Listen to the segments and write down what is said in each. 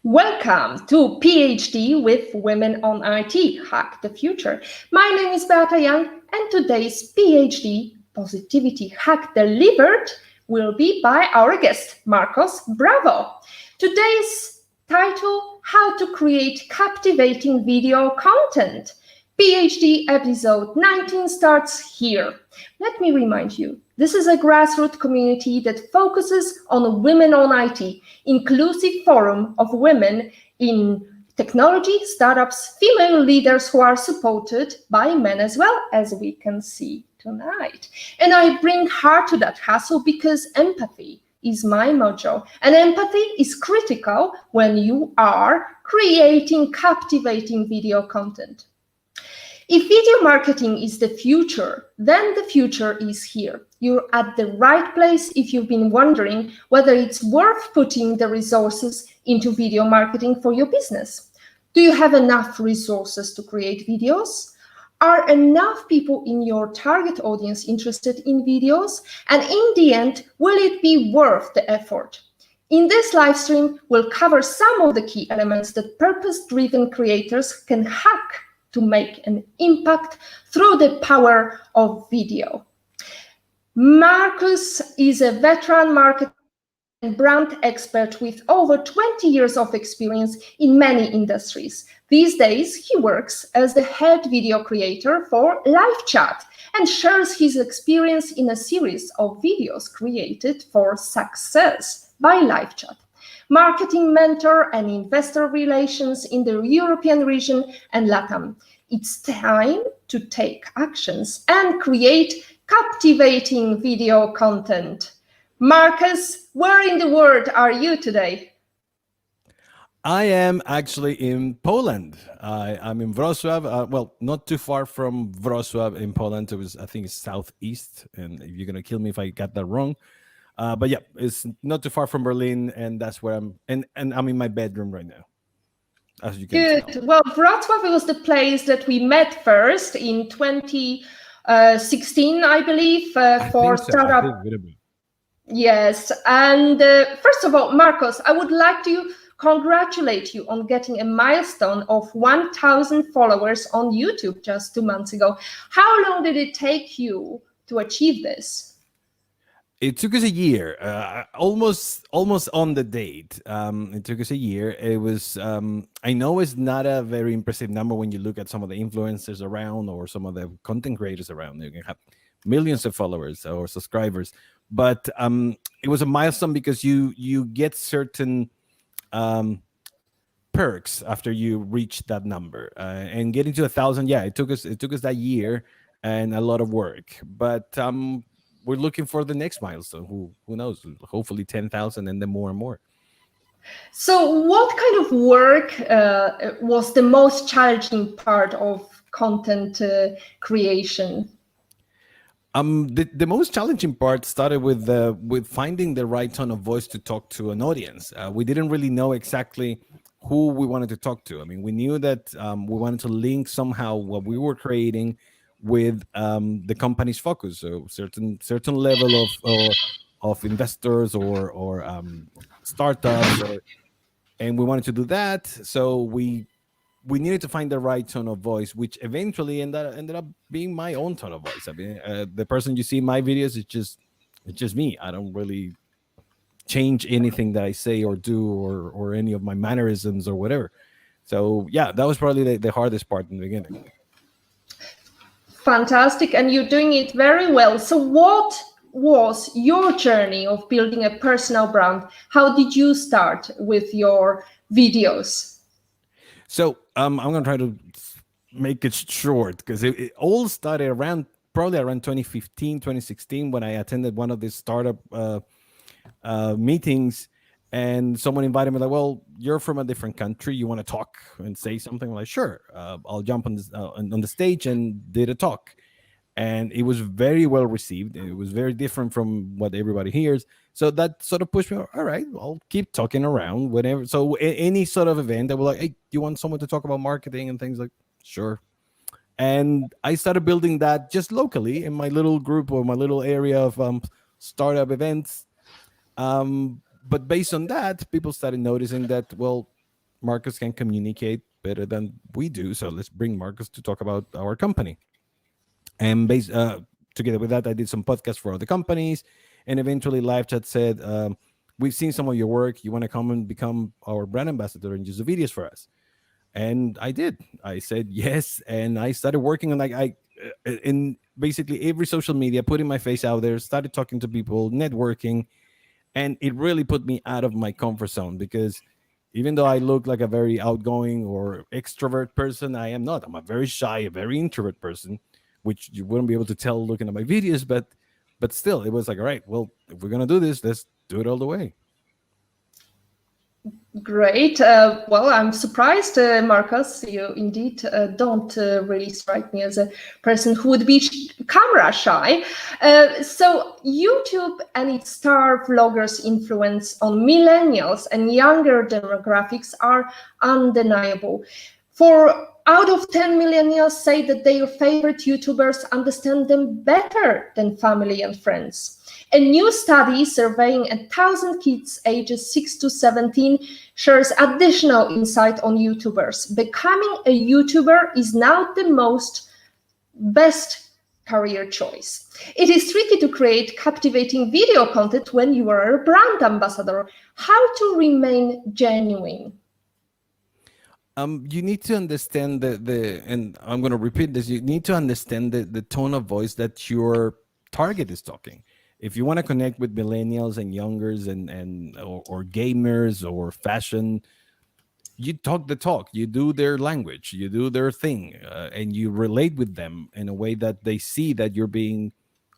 Welcome to PhD with Women on IT, Hack the Future. My name is Beata Young, and today's PhD Positivity Hack Delivered will be by our guest, Marcos Bravo. Today's title, How to Create Captivating Video Content. PhD episode 19 starts here. Let me remind you, this is a grassroots community that focuses on women on IT, inclusive forum of women in technology, startups, female leaders who are supported by men as well, as we can see tonight. And I bring heart to that hustle because empathy is my mojo. And empathy is critical when you are creating captivating video content. If video marketing is the future, then the future is here. You're at the right place if you've been wondering whether it's worth putting the resources into video marketing for your business. Do you have enough resources to create videos? Are enough people in your target audience interested in videos? And in the end, will it be worth the effort? In this live stream, we'll cover some of the key elements that purpose-driven creators can hack to make an impact through the power of video. Marcus is a veteran marketing and brand expert with over 20 years of experience in many industries. These days, he works as the head video creator for LiveChat and shares his experience in a series of videos created for SUCCESS by LiveChat. Marketing mentor and investor relations in the European region and LATAM. It's time to take actions and create captivating video content. Marcus, where in the world are you today? I am actually in Poland. I'm in Wrocław, well, not too far from Wrocław in Poland. I think it's southeast, and you're going to kill me if I got that wrong. But yeah, it's not too far from Berlin, and that's where I'm, and I'm in my bedroom right now, as you can tell. Well, Wrocław was the place that we met first in 2016, I believe, for startup. Yes, and first of all, Marcos, I would like to congratulate you on getting a milestone of 1,000 followers on YouTube just 2 months ago. How long did it take you to achieve this? It took us a year, almost on the date. It took us a year. It was, I know it's not a very impressive number when you look at some of the influencers around or some of the content creators around. You can have millions of followers or subscribers, but it was a milestone because you get certain perks after you reach that number. And getting to 1,000, yeah, it took us that year and a lot of work, but we're looking for the next milestone. Who knows? Hopefully 10,000 and then more and more. So what kind of work was the most challenging part of content creation? The most challenging part started with finding the right tone of voice to talk to an audience. We didn't really know exactly who we wanted to talk to. I mean, we knew that we wanted to link somehow what we were creating with the company's focus, so certain level of investors or startups, and we wanted to do that. So we needed to find the right tone of voice, which eventually ended up being my own tone of voice. I mean, the person you see in my videos, it's just me. I don't really change anything that I say or do or any of my mannerisms or whatever. So yeah, that was probably the hardest part in the beginning. Fantastic, and you're doing it very well. So what was your journey of building a personal brand? How did you start with your videos? So I'm going to try to make it short because it all started probably around 2015, 2016 when I attended one of these startup meetings. And someone invited me like, well, you're from a different country. You want to talk and say something? I'm like, sure. I'll jump on the stage and did a talk. And it was very well received. It was very different from what everybody hears. So that sort of pushed me, all right, I'll keep talking around whenever. So any sort of event, they were like, hey, do you want someone to talk about marketing and things? Like, sure. And I started building that just locally in my little group or my little area of startup events. But based on that, people started noticing that, well, Marcus can communicate better than we do, so let's bring Marcus to talk about our company. And together with that, I did some podcasts for other companies, and eventually LiveChat said, we've seen some of your work. You want to come and become our brand ambassador and use the videos for us? And I did. I said yes, and I started working on in basically every social media, putting my face out there, started talking to people, networking, and it really put me out of my comfort zone, because even though I look like a very outgoing or extrovert person, I am not. I'm a very shy, a very introvert person, which you wouldn't be able to tell looking at my videos, but still, it was like, all right, well, if we're gonna do this, let's do it all the way. Great. Well, I'm surprised, Marcus. You indeed don't really strike me as a person who would be camera shy. So YouTube and its star vloggers' influence on millennials and younger demographics are undeniable. Out of 10 millennials say that their favorite YouTubers understand them better than family and friends. A new study surveying 1,000 kids ages 6 to 17 shares additional insight on YouTubers. Becoming a YouTuber is now the best career choice. It is tricky to create captivating video content when you are a brand ambassador. How to remain genuine? You need to understand and I'm going to repeat this. You need to understand the tone of voice that your target is talking. If you want to connect with millennials and youngers or gamers or fashion, you talk the talk, you do their language, you do their thing, and you relate with them in a way that they see that you're being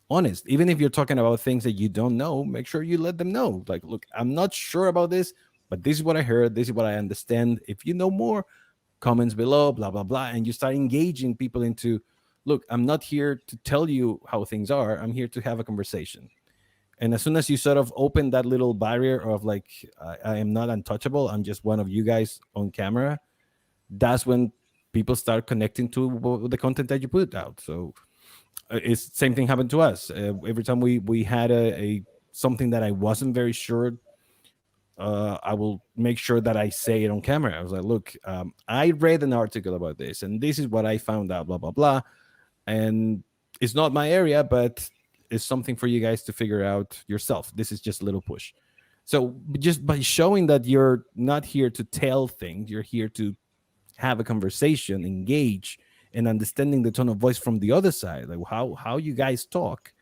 honest. Even if you're talking about things that you don't know, make sure you let them know. Like, look, I'm not sure about this, but this is what I heard. This is what I understand. If you know more, comments below, blah, blah, blah. And you start engaging people into, look, I'm not here to tell you how things are. I'm here to have a conversation. And as soon as you sort of open that little barrier of like, I am not untouchable, I'm just one of you guys on camera, that's when people start connecting to the content that you put out. So it's same thing happened to us. Every time we had a something that I wasn't very sure, I will make sure that I say it on camera. I was like, look, I read an article about this, and this is what I found out, blah, blah, blah. And it's not my area, but it's something for you guys to figure out yourself. This is just a little push. So just by showing that you're not here to tell things, you're here to have a conversation, engage, and understanding the tone of voice from the other side, like how you guys talk,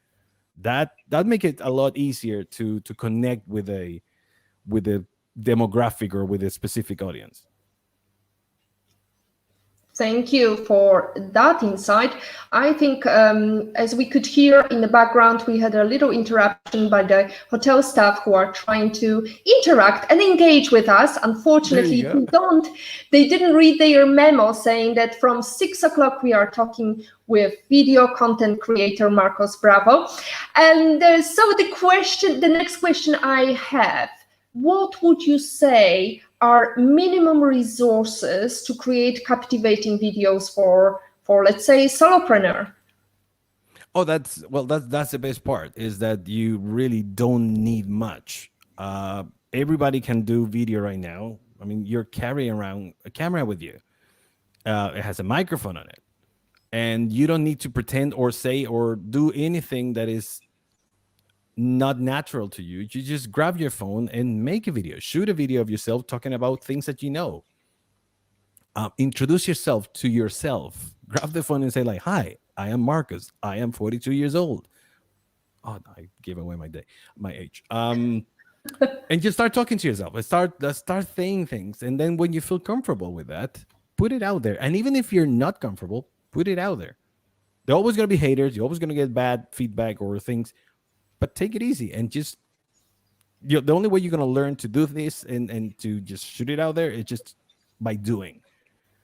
that make it a lot easier to connect with a demographic or with a specific audience. Thank you for that insight. I think as we could hear in the background, we had a little interruption by the hotel staff who are trying to interact and engage with us. Unfortunately, they didn't read their memo saying that from 6 o'clock we are talking with video content creator Marcos Bravo. And so the next question I have, what would you say are minimum resources to create captivating videos for let's say solopreneur? Oh, that's the best part, is that you really don't need much. Everybody can do video right now. I mean, you're carrying around a camera with you. It has a microphone on it, and you don't need to pretend or say or do anything that is not natural to you. You just grab your phone and make a video, shoot a video of yourself talking about things that you know. Introduce yourself to yourself. Grab the phone and say like, hi, I am Marcus. I am 42 years old. Oh, I gave away my age. And just start talking to yourself. Start saying things. And then when you feel comfortable with that, put it out there. And even if you're not comfortable, put it out there. There are always going to be haters. You're always going to get bad feedback or things. But take it easy and just, the only way you're going to learn to do this and to just shoot it out there is just by doing.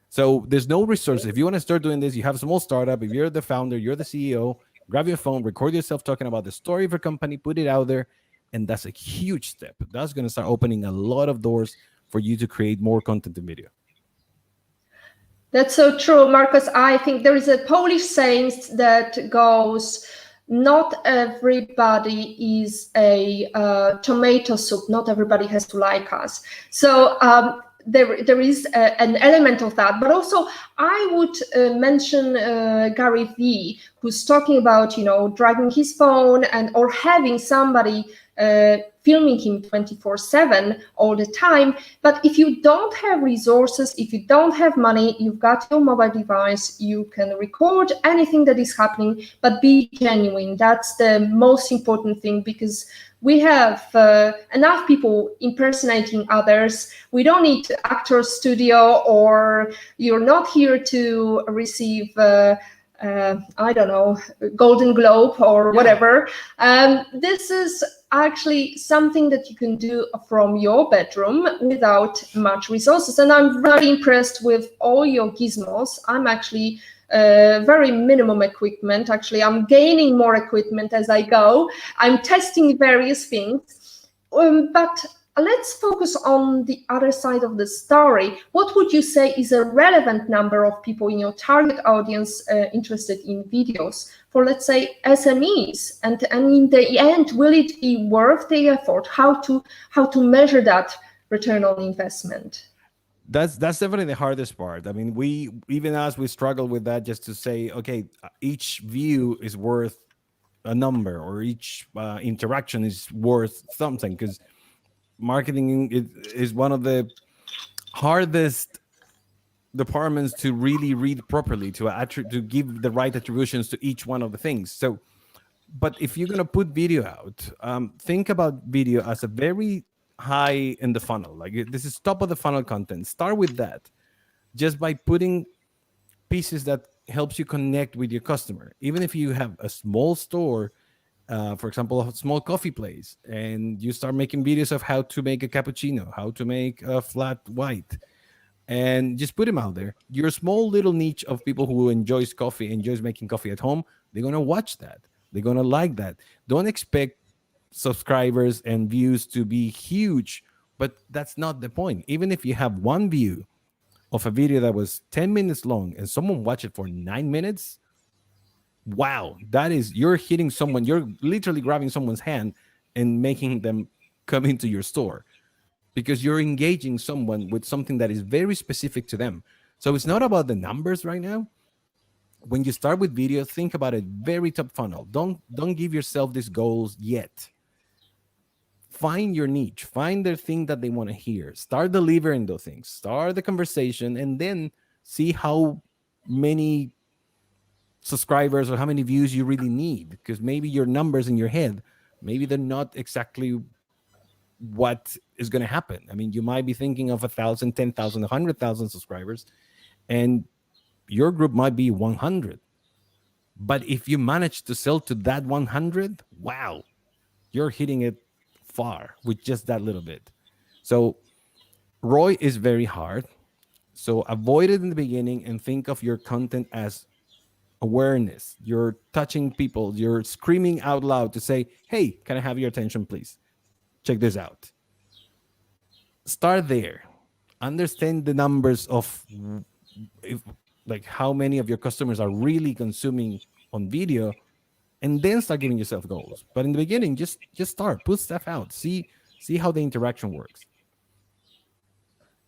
So there's no resource. If you want to start doing this, you have a small startup. If you're the founder, you're the CEO, grab your phone, record yourself talking about the story of your company, put it out there. And that's a huge step. That's going to start opening a lot of doors for you to create more content and video. That's so true, Marcus. I think there is a Polish saying that goes, not everybody is a tomato soup. Not everybody has to like us. So there is an element of that. But also, I would mention Gary Vee, who's talking about, driving his phone or having somebody filming him 24/7 all the time. But if you don't have resources, if you don't have money, you've got your mobile device, you can record anything that is happening, but be genuine. That's the most important thing, because we have enough people impersonating others. We don't need actor studio, or you're not here to receive I don't know, Golden Globe or whatever. This is actually something that you can do from your bedroom without much resources. And I'm very impressed with all your gizmos. I'm actually very minimum equipment. Actually, I'm gaining more equipment as I go. I'm testing various things. But let's focus on the other side of the story. What would you say is a relevant number of people in your target audience interested in videos for, let's say, SMEs? And in the end, will it be worth the effort? How to measure that return on investment? That's definitely the hardest part. I mean, even as we struggle with that, just to say, okay, each view is worth a number, or each interaction is worth something, because marketing is one of the hardest departments to really read properly, to give the right attributions to each one of the things. So, but if you're going to put video out, think about video as a very high in the funnel. Like, this is top of the funnel content. Start with that, just by putting pieces that helps you connect with your customer. Even if you have a small store, for example, a small coffee place, and you start making videos of how to make a cappuccino, how to make a flat white, and just put them out there. Your small little niche of people who enjoys coffee, enjoys making coffee at home, they're going to watch that. They're going to like that. Don't expect subscribers and views to be huge, but that's not the point. Even if you have one view of a video that was 10 minutes long and someone watched it for 9 minutes, wow, you're hitting someone. You're literally grabbing someone's hand and making them come into your store, because you're engaging someone with something that is very specific to them. So it's not about the numbers right now. When you start with video, think about it very top funnel. Don't give yourself these goals yet. Find your niche, find the thing that they want to hear, start delivering those things, start the conversation, and then see how many subscribers or how many views you really need. Because maybe your numbers in your head, maybe they're not exactly what is going to happen. I mean, you might be thinking of 1,000, 10,000, 100,000 subscribers, and your group might be 100. But if you manage to sell to that 100, wow, you're hitting it far with just that little bit. So ROI is very hard. So avoid it in the beginning and think of your content as awareness. You're touching people. You're screaming out loud to say, hey, can I have your attention, please? Check this out. Start there. Understand the numbers of like how many of your customers are really consuming on video, and then start giving yourself goals. But in the beginning, just start, put stuff out, see how the interaction works.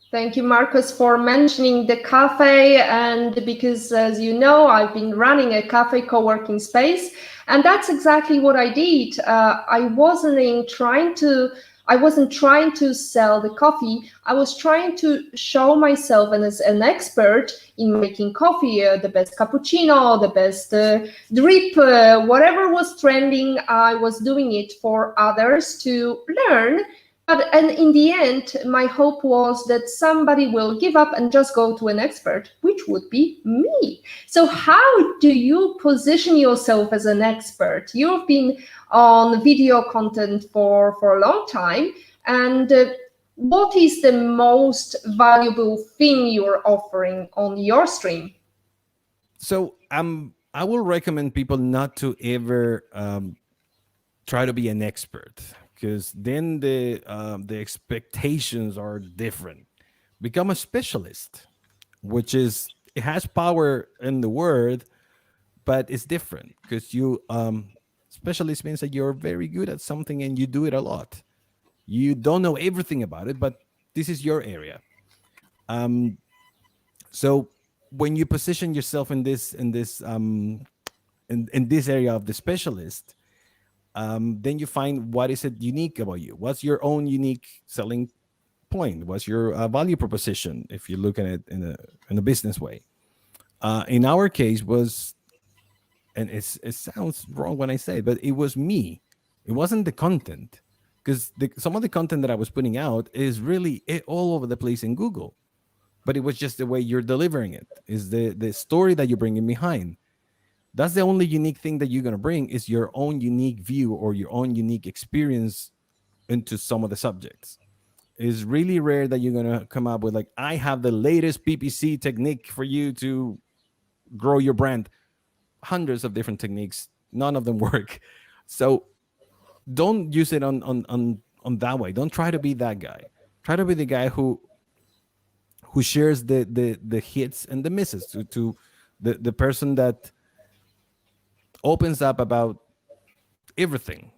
Thank you, Marcus, for mentioning the cafe. And because, as you know, I've been running a cafe co-working space, and that's exactly what I did. I wasn't trying to sell the coffee. I was trying to show myself as an expert in making coffee, the best cappuccino, the best drip, whatever was trending. I was doing it for others to learn. And in the end, my hope was that somebody will give up and just go to an expert, which would be me. So how do you position yourself as an expert? You've been on video content for a long time. And what is the most valuable thing you're offering on your stream? So I will recommend people not to ever try to be an expert, because then the expectations are different. Become a specialist, which is, it has power in the word, but it's different, because you specialist means that you're very good at something and you do it a lot. You don't know everything about it, but this is your area. So when you position yourself in this area of the specialist, then you find what is it unique about you. What's your own unique selling point? What's your value proposition? If you look at it in a business way, in our case was, and it sounds wrong when I say it, but it was me. It wasn't the content, because some of the content that I was putting out is really all over the place in Google, but it was just the way you're delivering it, is the story that you're bringing behind. That's the only unique thing that you're going to bring, is your own unique view or your own unique experience into some of the subjects. It's really rare that you're going to come up with like, I have the latest PPC technique for you to grow your brand. Hundreds of different techniques, none of them work. So don't use it on that way. Don't try to be that guy. Try to be the guy who shares the hits and the misses to the person that opens up about everything,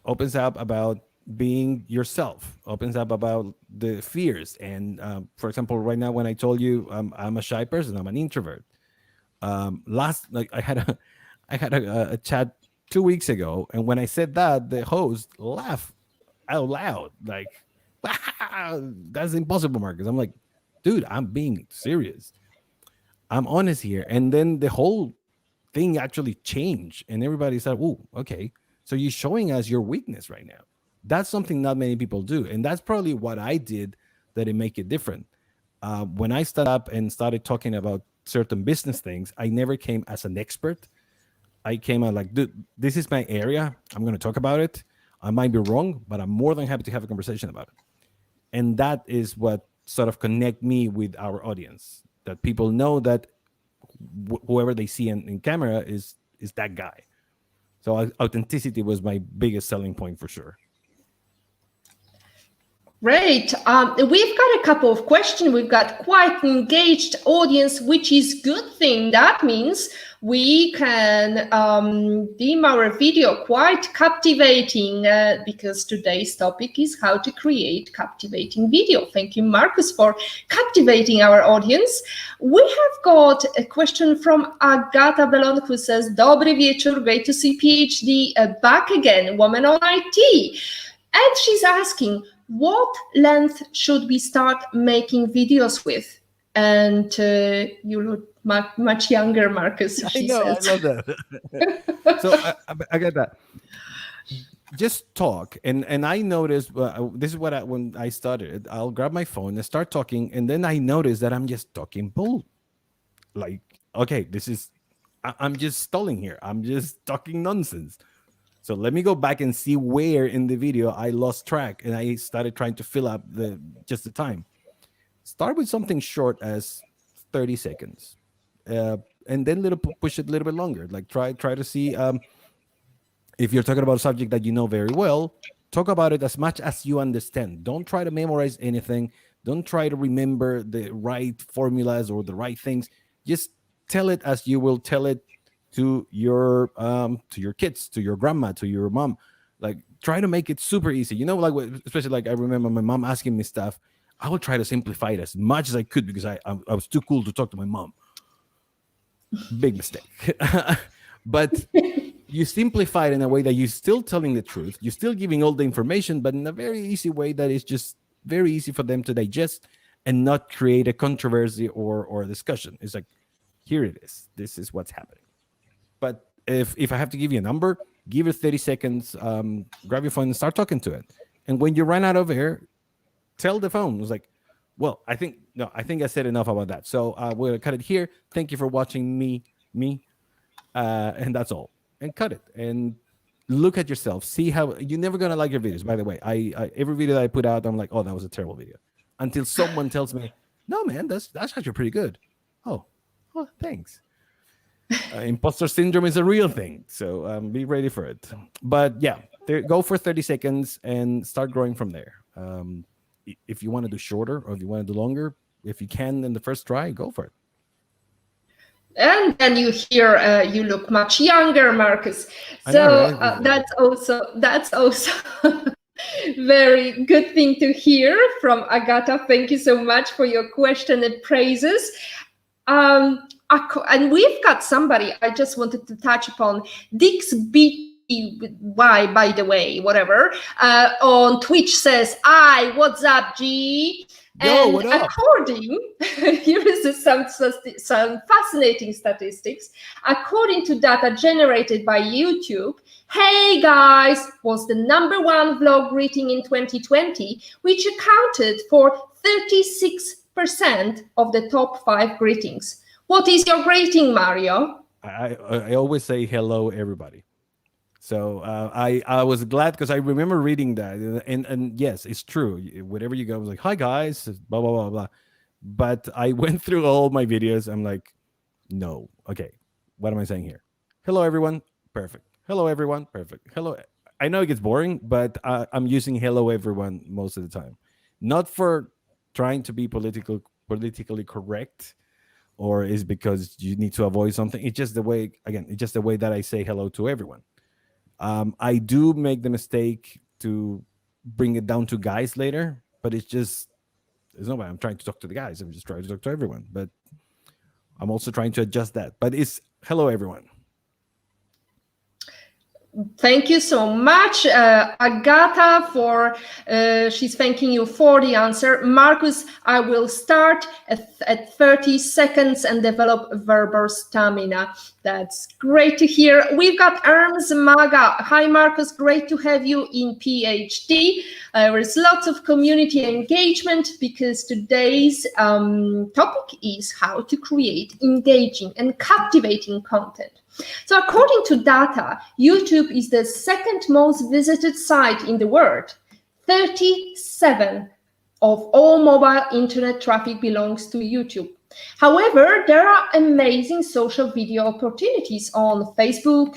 opens up about being yourself, opens up about the fears. And for example, right now, when I told you I'm a shy person, I'm an introvert. I had a chat 2 weeks ago, and when I said that, the host laughed out loud, like, that's impossible, Marcus. I'm like, dude, I'm being serious. I'm honest here. And then the whole thing actually changed, and everybody said, oh, okay, so you're showing us your weakness right now. That's something not many people do, and that's probably what I did that it make it different. When I stood up and started talking about certain business things, I never came as an expert. I came out like, dude, this is my area, I'm going to talk about it. I might be wrong, but I'm more than happy to have a conversation about it. And that is what sort of connect me with our audience, that people know that whoever they see in camera is that guy. So authenticity was my biggest selling point for sure. Great. We've got a couple of questions. We've got quite an engaged audience, which is good thing. That means we can deem our video quite captivating because today's topic is how to create captivating video. Thank you, Marcus, for captivating our audience. We have got a question from Agata Belon, who says, Dobry wieczór, great to see PhD back again, woman on IT. And she's asking, what length should we start making videos with? And you look much younger, Marcus. I know, says. I love that. So I get that. Just talk, and I noticed this is what when I started, I'll grab my phone and start talking, and then I notice that I'm just talking bull. Like, okay, I'm just stalling here. I'm just talking nonsense. So let me go back and see where in the video I lost track, and I started trying to fill up the time. Start with something short as 30 seconds, and then push it a little bit longer. Like try to see if you're talking about a subject that you know very well, talk about it as much as you understand. Don't try to memorize anything. Don't try to remember the right formulas or the right things. Just tell it as you will tell it to your kids, to your grandma, to your mom. Like, try to make it super easy. You know, like, especially like I remember my mom asking me stuff. I would try to simplify it as much as I could because I was too cool to talk to my mom. Big mistake. But you simplify it in a way that you're still telling the truth. You're still giving all the information, but in a very easy way that is just very easy for them to digest and not create a controversy or a discussion. It's like, here it is. This is what's happening. But if I have to give you a number, give it 30 seconds, grab your phone and start talking to it. And when you run out of air, tell the phone. It's like, well, I think I said enough about that. So we're going to cut it here. Thank you for watching me. And that's all. And cut it. And look at yourself. See how you're never going to like your videos. By the way, I every video that I put out, I'm like, oh, that was a terrible video. Until someone tells me, no, man, that's actually pretty good. Oh, thanks. Imposter syndrome is a real thing, so be ready for it. But yeah, go for 30 seconds and start growing from there. If you want to do shorter or if you want to do longer, if you can in the first try, go for it. And then you hear you look much younger, Marcus. So that's also Very good thing to hear from Agata. Thank you so much for your question and praises. And we've got somebody I just wanted to touch upon, Dix BTY, by the way, whatever, on Twitch says, "Hi, what's up, G?" Yo, And what up? according, here is some fascinating statistics. According to data generated by YouTube, "Hey guys" was the #1 vlog greeting in 2020, which accounted for 36% of the top 5 greetings. What is your greeting, Mario? I always say hello, everybody. So I was glad because I remember reading that, and yes, it's true. Whatever you go, I was like, "Hi guys," blah blah blah blah. But I went through all my videos. I'm like, no, okay, what am I saying here? Hello everyone, perfect. Hello everyone, perfect. Hello. I know it gets boring, but I'm using hello everyone most of the time, not for trying to be politically correct, or is because you need to avoid something. It's just the way, again, it's just the way that I say hello to everyone. I do make the mistake to bring it down to guys later, but it's not why I'm trying to talk to the guys. I'm just trying to talk to everyone. But I'm also trying to adjust that. But it's hello, everyone. Thank you so much, Agata, for she's thanking you for the answer. Marcus, I will start at 30 seconds and develop verbal stamina. That's great to hear. We've got Erms Maga. Hi, Marcus. Great to have you in PhD. There's lots of community engagement because today's topic is how to create engaging and captivating content. So according to data, YouTube is the second most visited site in the world. 37 of all mobile internet traffic belongs to YouTube. However, there are amazing social video opportunities on Facebook,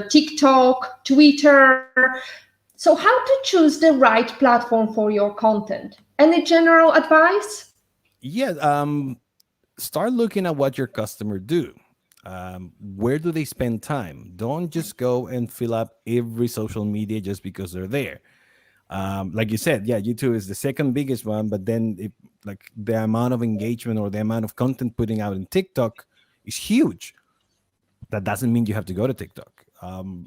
TikTok, Twitter. So how to choose the right platform for your content? Any general advice? Yeah, start looking at what your customer do. Where do they spend time? Don't just go and fill up every social media just because they're there. Like you said, yeah, YouTube is the second biggest one, but then like the amount of engagement or the amount of content putting out in TikTok is huge. That doesn't mean you have to go to TikTok.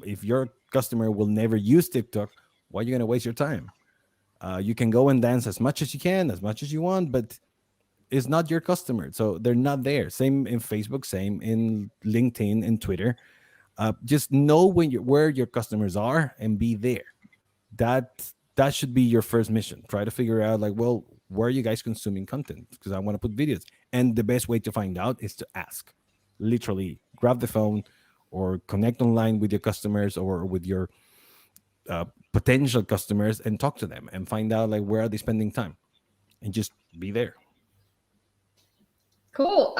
If your customer will never use TikTok, why are you going to waste your time? You can go and dance as much as you can, as much as you want, but it's not your customer, so they're not there. Same in Facebook, same in LinkedIn and Twitter. Just know where your customers are and be there. That should be your first mission. Try to figure out, like, well, where are you guys consuming content? Because I want to put videos, and the best way to find out is to ask. Literally, grab the phone or connect online with your customers or with your potential customers and talk to them and find out, like, where are they spending time, and just be there. Cool.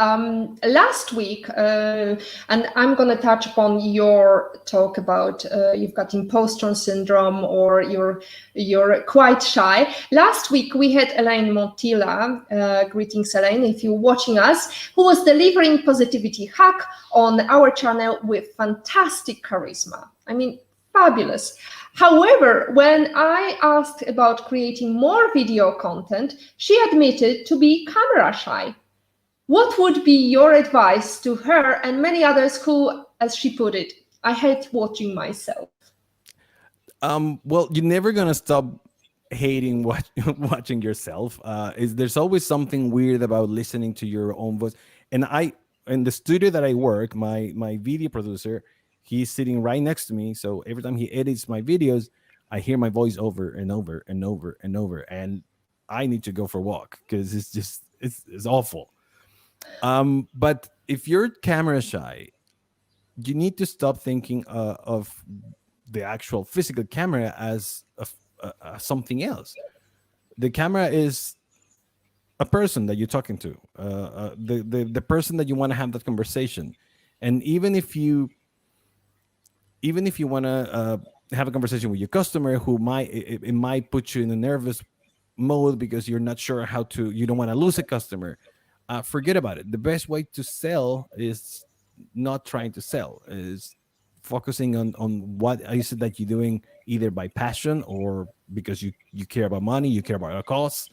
Last week, and I'm going to touch upon your talk about you've got imposter syndrome or you're quite shy. Last week, we had Elaine Montilla, greetings, Elaine, if you're watching us, who was delivering positivity hack on our channel with fantastic charisma. I mean, fabulous. However, when I asked about creating more video content, she admitted to be camera shy. What would be your advice to her and many others who, as she put it, I hate watching myself? Well, you're never gonna stop hating watching yourself. There's always something weird about listening to your own voice. And in the studio that I work, my video producer, he's sitting right next to me. So every time he edits my videos, I hear my voice over and over and over and over, and I need to go for a walk because it's awful. But if you're camera shy, you need to stop thinking of the actual physical camera as something else. The camera is a person that you're talking to, the person that you want to have that conversation. And even if you want to have a conversation with your customer, who it might put you in a nervous mode because you're not sure you don't want to lose a customer. Forget about it. The best way to sell is not trying to sell, is focusing on what is it that you're doing, either by passion or because you care about money, you care about our costs.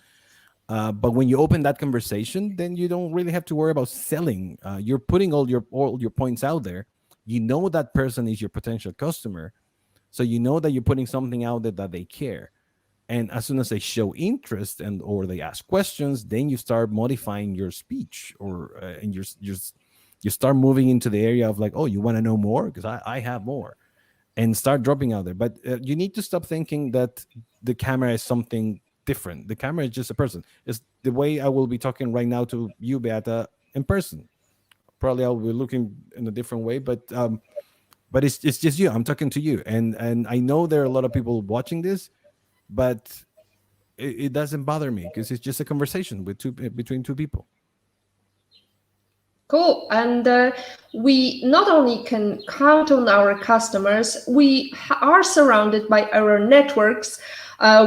But when you open that conversation, then you don't really have to worry about selling. You're putting all your points out there. You know that person is your potential customer, so you know that you're putting something out there that they care. And as soon as they show interest or they ask questions, then you start modifying your speech, or and you start moving into the area of like, oh, you want to know more because I have more, and start dropping out there. But you need to stop thinking that the camera is something different. The camera is just a person. It's the way I will be talking right now to you, Beata, in person. Probably I'll be looking in a different way, but it's just you. I'm talking to you, and I know there are a lot of people watching this, but it doesn't bother me because it's just a conversation between two people. Cool. And we not only can count on our customers, we are surrounded by our networks.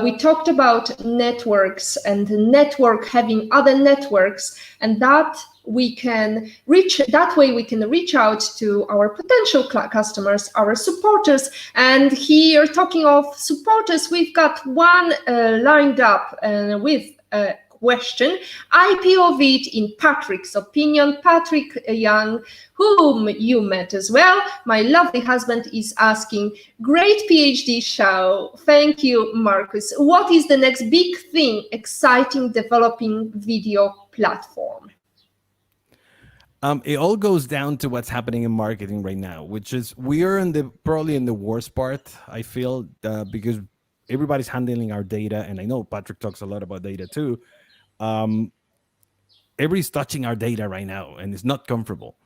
We talked about networks and the network having other networks, and that we can reach, that way we can reach out to our potential customers, our supporters. And here, talking of supporters, we've got one lined up with question. I POV'd in Patrick's opinion. Patrick Young, whom you met as well, my lovely husband, is asking, great PhD show. Thank you, Marcus. What is the next big thing, exciting, developing video platform? It all goes down to what's happening in marketing right now, which is we are probably in the worst part, I feel, because everybody's handling our data. And I know Patrick talks a lot about data too. Everybody's touching our data right now, and it's not comfortable.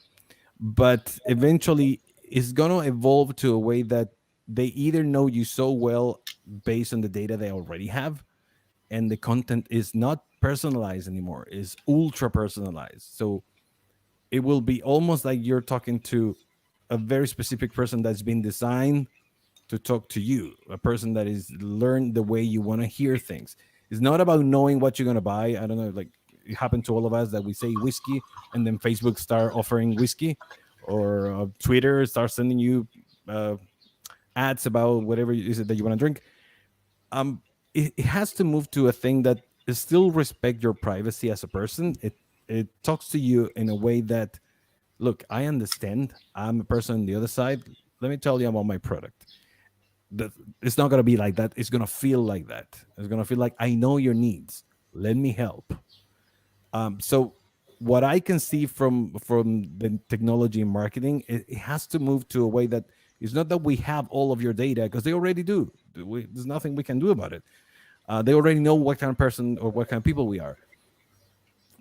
But eventually, it's going to evolve to a way that they either know you so well based on the data they already have, and the content is not personalized anymore, is ultra personalized. So it will be almost like you're talking to a very specific person that's been designed to talk to you, a person that is learned the way you want to hear things. It's not about knowing what you're going to buy. I don't know, like it happened to all of us that we say whiskey and then Facebook start offering whiskey, or Twitter starts sending you ads about whatever is it that you want to drink. It has to move to a thing that is still respect your privacy as a person. It talks to you in a way that, look, I understand. I'm a person on the other side. Let me tell you about my product. It's not going to be like that. It's going to feel like that. It's going to feel like, I know your needs. Let me help. So what I can see from the technology and marketing, it has to move to a way that it's not that we have all of your data, because they already do. There's nothing we can do about it. They already know what kind of person or what kind of people we are.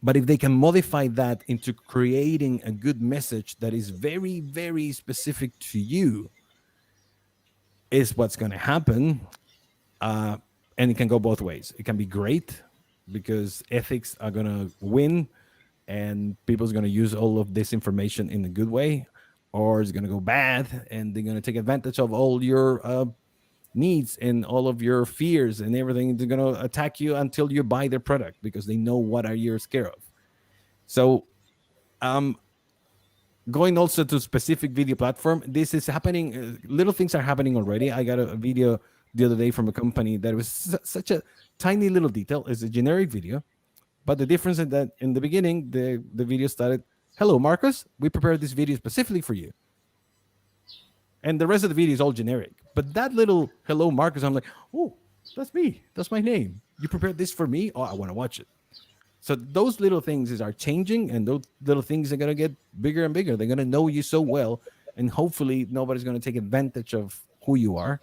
But if they can modify that into creating a good message that is very, very specific to you, is what's going to happen. And it can go both ways. It can be great because ethics are going to win and people's going to use all of this information in a good way, or it's going to go bad and they're going to take advantage of all your needs and all of your fears and everything. They're going to attack you until you buy their product because they know what are you scared of. So going also to specific video platform, this is happening. Little things are happening already. I got a video the other day from a company that was such a tiny little detail. It's a generic video, but the difference is that in the beginning, the video started, "Hello, Marcus. We prepared this video specifically for you." And the rest of the video is all generic. But that little "Hello, Marcus," I'm like, "Oh, that's me. That's my name. You prepared this for me? Oh, I want to watch it." So those little things are changing, and those little things are going to get bigger and bigger. They're going to know you so well, and hopefully nobody's going to take advantage of who you are.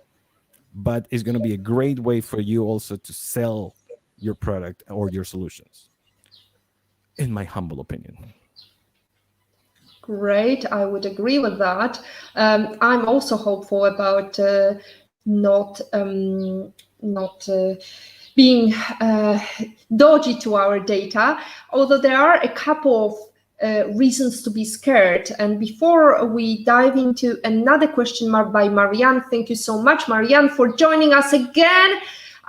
But it's going to be a great way for you also to sell your product or your solutions, in my humble opinion. Great, I would agree with that. I'm also hopeful about not being dodgy to our data, although there are a couple of reasons to be scared. And before we dive into another question by Marianne, thank you so much, Marianne, for joining us again.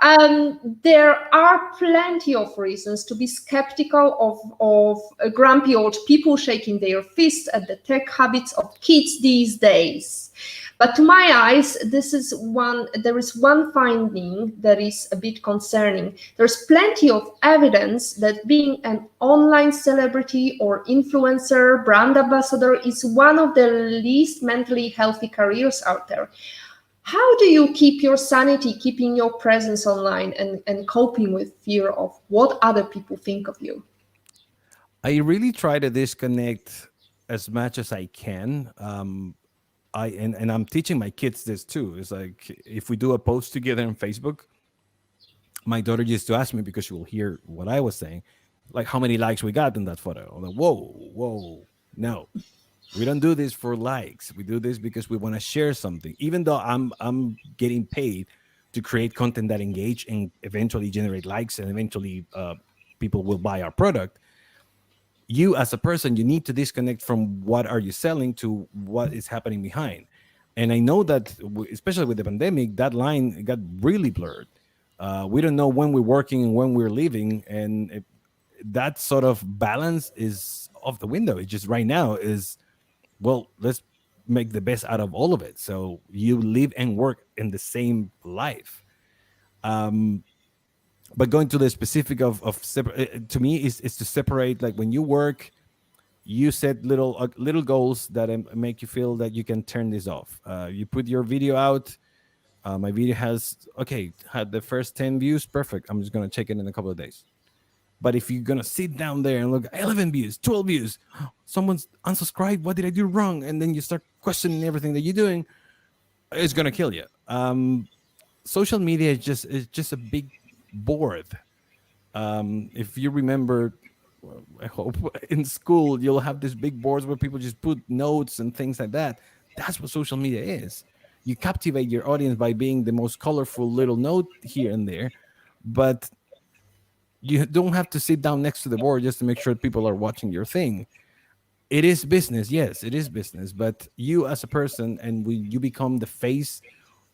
There are plenty of reasons to be skeptical of grumpy old people shaking their fists at the tech habits of kids these days. But to my eyes, there is one finding that is a bit concerning. There's plenty of evidence that being an online celebrity or influencer, brand ambassador is one of the least mentally healthy careers out there. How do you keep your sanity, keeping your presence online and coping with fear of what other people think of you? I really try to disconnect as much as I can. And I'm teaching my kids this too. It's like if we do a post together on Facebook, my daughter used to ask me because she will hear what I was saying, like how many likes we got in that photo. I'm like, whoa, no, we don't do this for likes. We do this because we want to share something. Even though I'm getting paid to create content that engage and eventually generate likes and eventually people will buy our product. You as a person, you need to disconnect from what are you selling to what is happening behind. And I know that especially with the pandemic, that line got really blurred. We don't know when we're working and when we're leaving, and that sort of balance is off the window. It just right now is, well, let's make the best out of all of it, so you live and work in the same life. But going to the specific to me is to separate, like when you work, you set little goals that make you feel that you can turn this off. You put your video out. My video had the first 10 views, perfect, I'm just going to check it in a couple of days. But if you're going to sit down there and look, 11 views, 12 views, someone's unsubscribed, what did I do wrong? And then you start questioning everything that you're doing, it's going to kill you. Social media is just a big board. If you remember, I hope in school you'll have these big boards where people just put notes and things like that. That's what social media is. You captivate your audience by being the most colorful little note here and there, but you don't have to sit down next to the board just to make sure people are watching your thing. It is business, yes, it is business, but you as a person, and when you become the face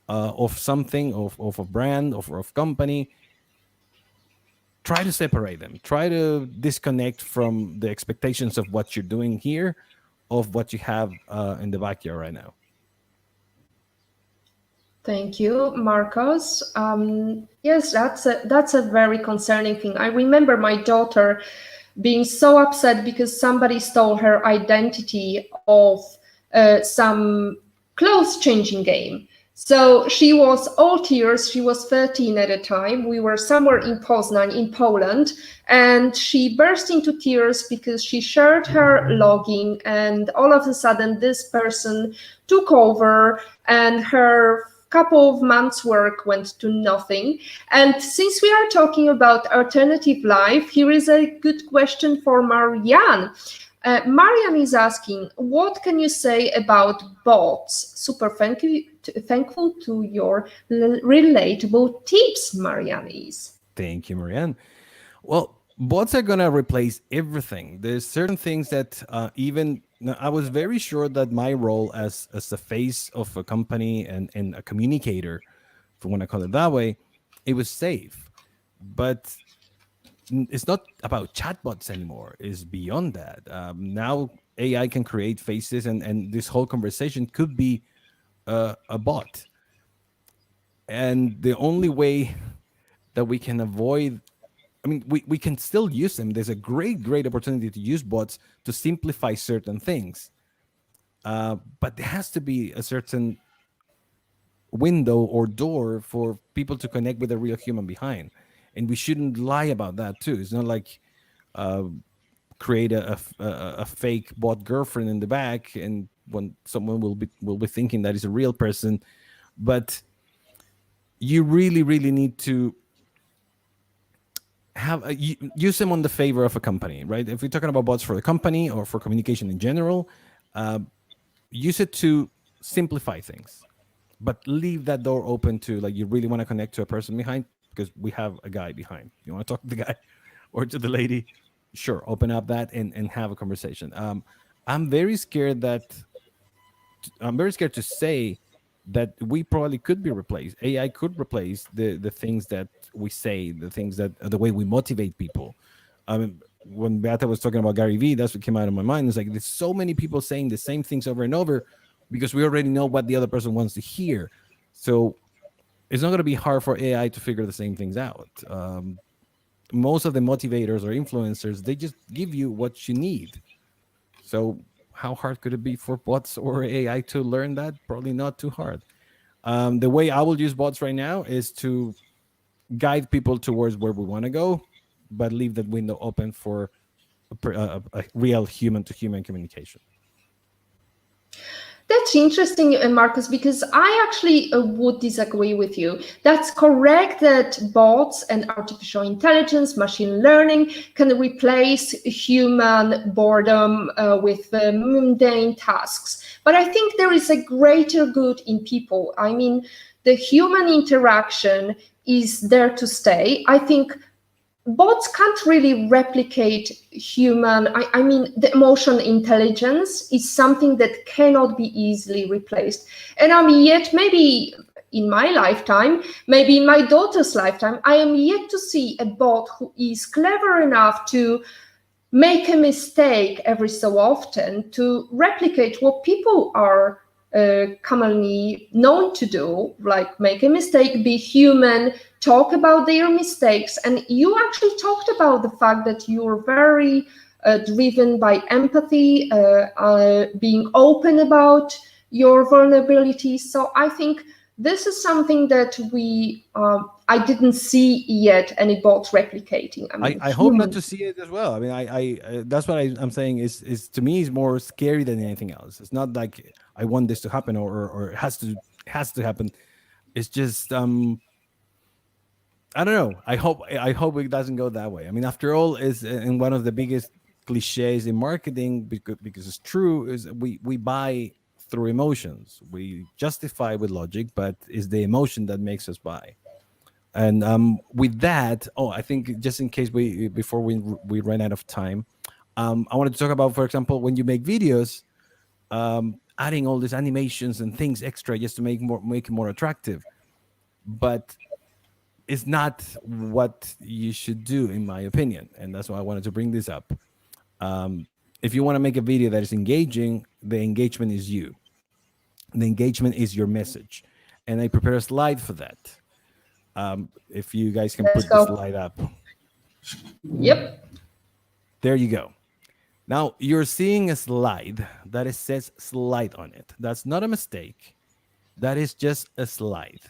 of something, of a brand, of company, try to separate them. Try to disconnect from the expectations of what you're doing here, of what you have in the backyard right now. Thank you, Marcos. Yes, that's a very concerning thing. I remember my daughter being so upset because somebody stole her identity of some clothes changing game. So she was all tears. She was 13 at the time. We were somewhere in Poznań, in Poland, and she burst into tears because she shared her login, and all of a sudden this person took over, and her couple of months' work went to nothing. And since we are talking about alternative life, here is a good question for Marianne. Marianne is asking, what can you say about bots? Super thankful to your relatable tips, Marianne is. Thank you, Marianne. Well, bots are going to replace everything. There's certain things that I was very sure that my role as the face of a company and a communicator, if you want to call it that way, it was safe. But it's not about chatbots anymore. It's beyond that. Now AI can create faces, and this whole conversation could be a bot. And the only way that we can avoid, I mean, we can still use them. There's a great opportunity to use bots to simplify certain things. But there has to be a certain window or door for people to connect with a real human behind. And we shouldn't lie about that too. It's not like create a fake bot girlfriend in the back, and when someone will be thinking that is a real person. But you really need to use them on the favor of a company, right? If we're talking about bots for the company or for communication in general, use it to simplify things, but leave that door open to, like, you really want to connect to a person behind, because we have a guy behind. You want to talk to the guy or to the lady, sure, open up that and have a conversation. I'm very scared to say that we probably could be replaced. AI could replace the things that we say, the things that the way we motivate people. I mean, when Beata was talking about Gary Vee, that's what came out of my mind. It's like there's so many people saying the same things over and over because we already know what the other person wants to hear. So it's not going to be hard for AI to figure the same things out. Most of the motivators or influencers, they just give you what you need. So how hard could it be for bots or AI to learn that? Probably not too hard. The way I will use bots right now is to guide people towards where we want to go, but leave that window open for a real human-to-human communication. That's interesting, Marcus, because I actually would disagree with you. That's correct that bots and artificial intelligence, machine learning can replace human boredom with mundane tasks. But I think there is a greater good in people. I mean, the human interaction is there to stay. I think bots can't really replicate human, I mean, the emotional intelligence is something that cannot be easily replaced. And I'm yet, maybe in my lifetime, maybe in my daughter's lifetime, I am yet to see a bot who is clever enough to make a mistake every so often to replicate what people are commonly known to do, like make a mistake, be human, talk about their mistakes. And you actually talked about the fact that you're very driven by empathy, being open about your vulnerabilities. So I think this is something that I didn't see yet any bots replicating. I mean, I hope not to see it as well. I mean, I that's what I'm saying is to me is more scary than anything else. It's not like I want this to happen or it has to happen. It's just I don't know. I hope it doesn't go that way. I mean, after all, is and one of the biggest cliches in marketing because it's true is we buy through emotions. We justify with logic, but it's the emotion that makes us buy. And with that, I think just in case before we run out of time, I wanted to talk about, for example, when you make videos, adding all these animations and things extra just to make it more attractive. But it's not what you should do, in my opinion, and that's why I wanted to bring this up. If you want to make a video that is engaging, the engagement is you. The engagement is your message, and I prepared a slide for that. If you guys can put the slide up. Yep. There you go. Now you're seeing a slide that says slide on it. That's not a mistake. That is just a slide.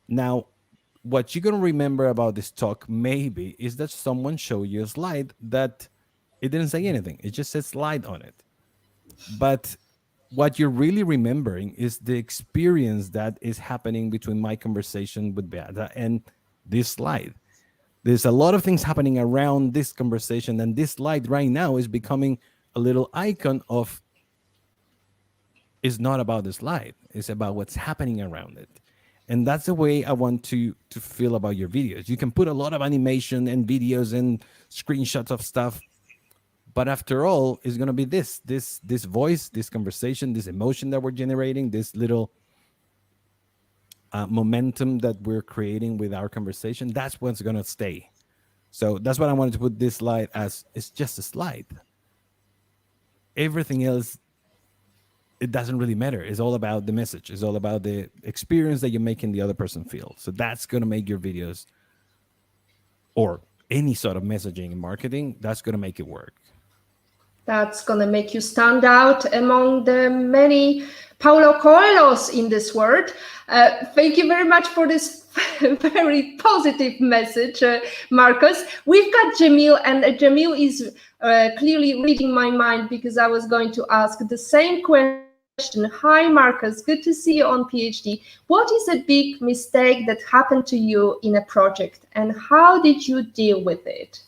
Now, what you're going to remember about this talk maybe is that someone showed you a slide that it didn't say anything. It just says slide on it. But what you're really remembering is the experience that is happening between my conversation with Beata and this slide. There's a lot of things happening around this conversation, and this slide right now is becoming a little icon of it's not about the slide. It's about what's happening around it. And that's the way I want to feel about your videos. You can put a lot of animation and videos and screenshots of stuff, but after all, it's going to be this voice, this conversation, this emotion that we're generating, this little momentum that we're creating with our conversation. That's what's going to stay. So that's what I wanted to put this slide as. It's just a slide. Everything else, it doesn't really matter. It's all about the message. It's all about the experience that you're making the other person feel. So that's going to make your videos or any sort of messaging and marketing, that's going to make it work. That's going to make you stand out among the many Paulo Coelhos in this world. Thank you very much for this very positive message, Marcus. We've got Jamil, and Jamil is clearly reading my mind because I was going to ask the same question. Hi, Marcus. Good to see you on PhD. What is a big mistake that happened to you in a project, and how did you deal with it?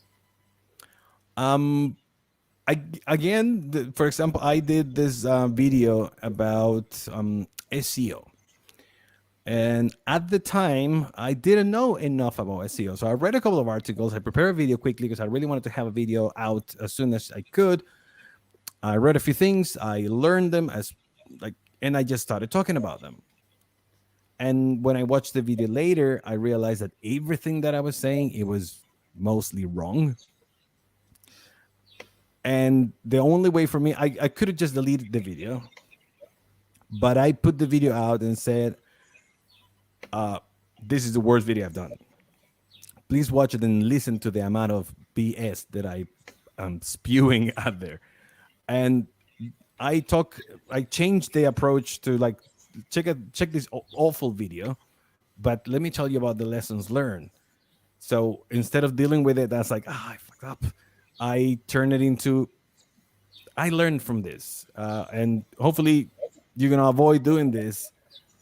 For example, I did this video about SEO. And at the time, I didn't know enough about SEO. So I read a couple of articles. I prepared a video quickly because I really wanted to have a video out as soon as I could. I read a few things. I learned them and I just started talking about them. And when I watched the video later, I realized that everything that I was saying, it was mostly wrong. And the only way for me, I could have just deleted the video, but I put the video out and said, this is the worst video I've done. Please watch it and listen to the amount of BS that I am spewing out there. And I changed the approach to like, check this awful video, but let me tell you about the lessons learned. So instead of dealing with it, that's like, I fucked up. I turn it into, I learned from this. And hopefully you're going to avoid doing this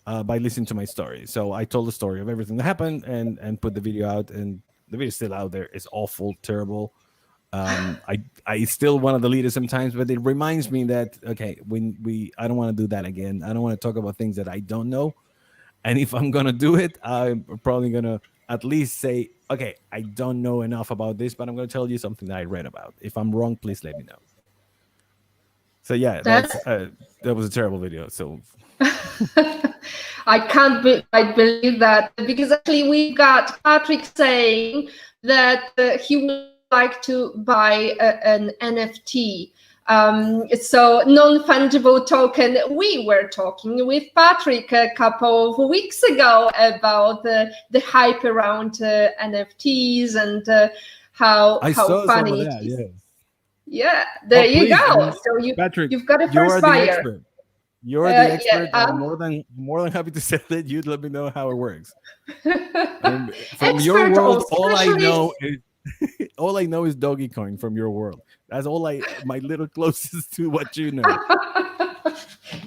by listening to my story. So I told the story of everything that happened and put the video out, and the video is still out there. It's awful, terrible. I still want to delete it sometimes, but it reminds me that, okay, I don't want to do that again. I don't want to talk about things that I don't know. And if I'm going to do it, I'm probably going to at least say, okay, I don't know enough about this, but I'm going to tell you something that I read about. If I'm wrong, please let me know. So yeah, that was a terrible video. So I can't believe that, because actually we got Patrick saying that he would like to buy an NFT. So non-fungible token. We were talking with Patrick a couple of weeks ago about the hype around NFTs and how funny it is. Yes. Yeah, there you go. So Patrick, you've got a first buyer. You're the expert. Yeah, I'm more than happy to say that. You let me know how it works. From your world, all I know is Dogecoin from your world. That's all my little closest to what you know.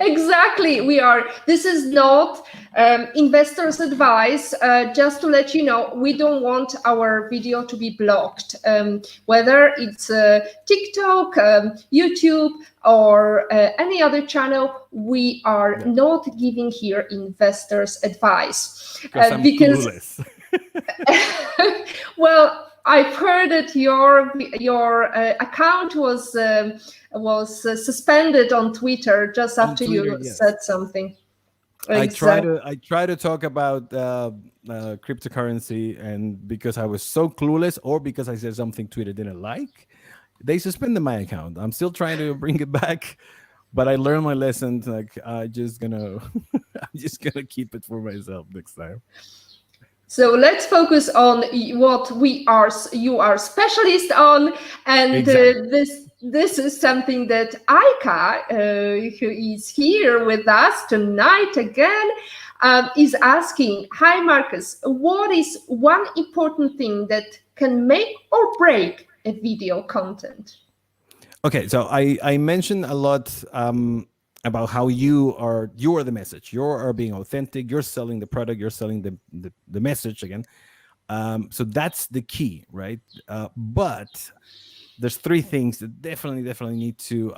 Exactly. This is not investors' advice. Just to let you know, we don't want our video to be blocked. Whether it's TikTok, YouTube, or any other channel, we are not giving here investors' advice. I'm clueless. Well, I've heard that your account was suspended on Twitter just after you said something. Exactly. I try to talk about cryptocurrency, and because I was so clueless, or because I said something Twitter didn't like, they suspended my account. I'm still trying to bring it back, but I learned my lesson. Like I'm just gonna keep it for myself next time. So let's focus on what you are specialist on, and exactly. This is something that Aika, who is here with us tonight again, is asking. Hi, Marcus. What is one important thing that can make or break a video content? Okay, so I mentioned a lot about how you are the message. You are being authentic. You're selling the product. You're selling the message again. So that's the key, right? But there's three things that definitely need to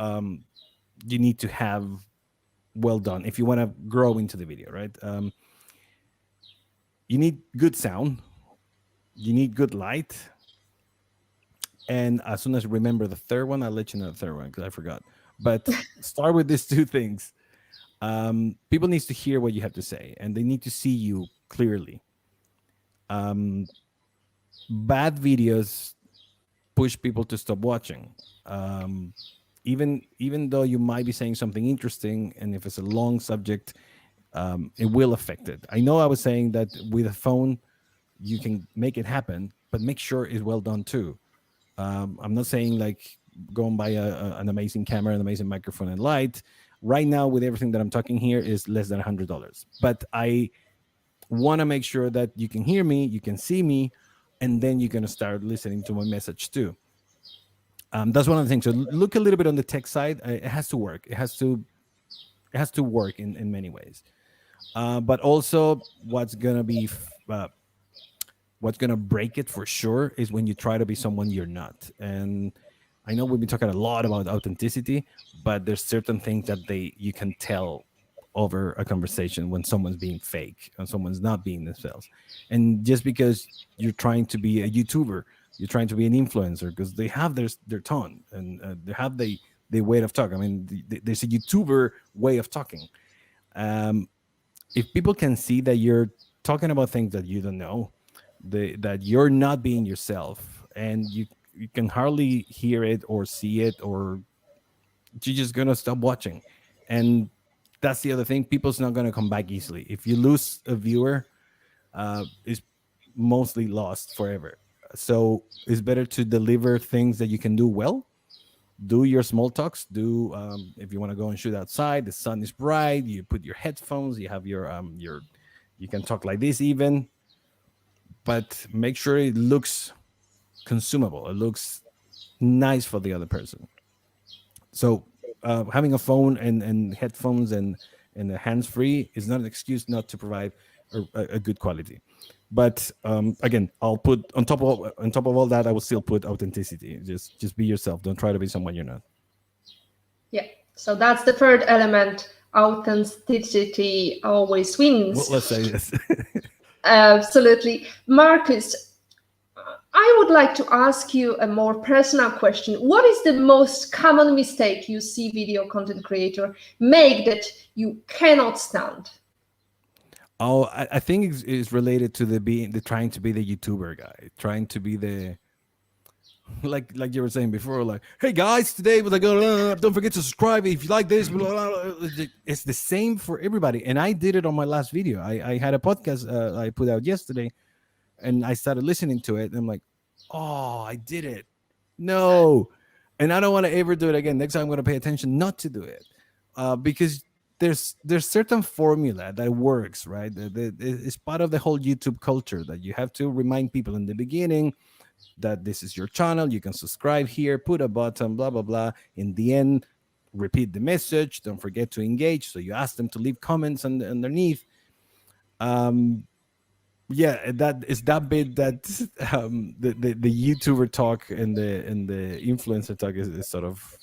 you need to have well done if you want to grow into the video, right? You need good sound. You need good light. And as soon as I remember the third one, I'll let you know the third one because I forgot. But start with these two things. People need to hear what you have to say, and they need to see you clearly. Bad videos push people to stop watching. Even though you might be saying something interesting, and if it's a long subject, it will affect it. I know I was saying that with a phone, you can make it happen, but make sure it's well done too. I'm not saying like go and buy an amazing camera, an amazing microphone and light. Right now, with everything that I'm talking here, is less than $100. But I want to make sure that you can hear me, you can see me, and then you're going to start listening to my message too. That's one of the things. So look a little bit on the tech side. It has to work. It has to work in many ways. But also, what's going to break it for sure is when you try to be someone you're not. And I know we've been talking a lot about authenticity, but there's certain things that you can tell over a conversation when someone's being fake and someone's not being themselves. And just because you're trying to be a YouTuber, you're trying to be an influencer, because they have their tone and they have the way of talking. I mean, there's a YouTuber way of talking. if people can see that you're talking about things that you don't know, that you're not being yourself, and you can hardly hear it or see it, or you're just gonna stop watching. And that's the other thing, people's not gonna come back easily. If you lose a viewer, it's mostly lost forever. So it's better to deliver things that you can do well. Do your small talks. Do if you want to go and shoot outside, the sun is bright. You put your headphones. You have your you can talk like this even, but make sure it looks consumable. It looks nice for the other person. So having a phone and headphones and a hands free is not an excuse not to provide a good quality. But again, I'll put on top of all that, I will still put authenticity. Just be yourself. Don't try to be someone you're not. Yeah. So that's the third element. Authenticity always wins. Well, let's say this. Absolutely. Marcus, I would like to ask you a more personal question. What is the most common mistake you see video content creator make that you cannot stand? Oh, I think it's related to the trying to be the YouTuber guy, trying to be the like you were saying before, like, hey guys, today we're like, don't forget to subscribe if you like this. Blah, blah, blah. It's the same for everybody, and I did it on my last video. I had a podcast I put out yesterday, and I started listening to it, and I'm like, oh, I did it. No, and I don't want to ever do it again. Next time I'm going to pay attention not to do it, because there's certain formula that works, right? It's part of the whole YouTube culture that you have to remind people in the beginning that this is your channel. You can subscribe here, put a button, blah blah blah. In the end, repeat the message. Don't forget to engage. So you ask them to leave comments underneath. Yeah, that is that bit that the YouTuber talk and the influencer talk is sort of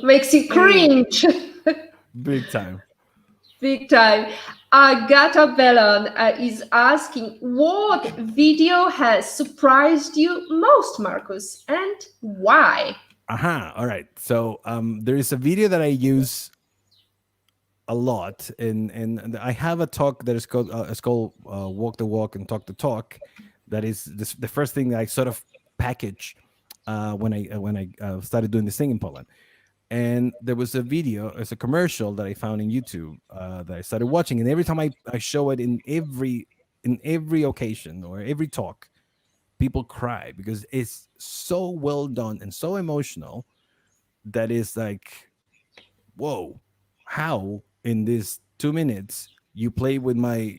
Makes you cringe. big time. Big time. Agata Bellon is asking, what video has surprised you most, Marcus, and why? All right. So there is a video that I use a lot, and I have a talk that is called Walk the Walk and Talk the Talk. That is the first thing that I sort of package when I started doing this thing in Poland. And there was a video, it's a commercial that I found in YouTube that I started watching, and every time I show it in every occasion or every talk, people cry because it's so well done and so emotional that is like, whoa, how in these 2 minutes you play with my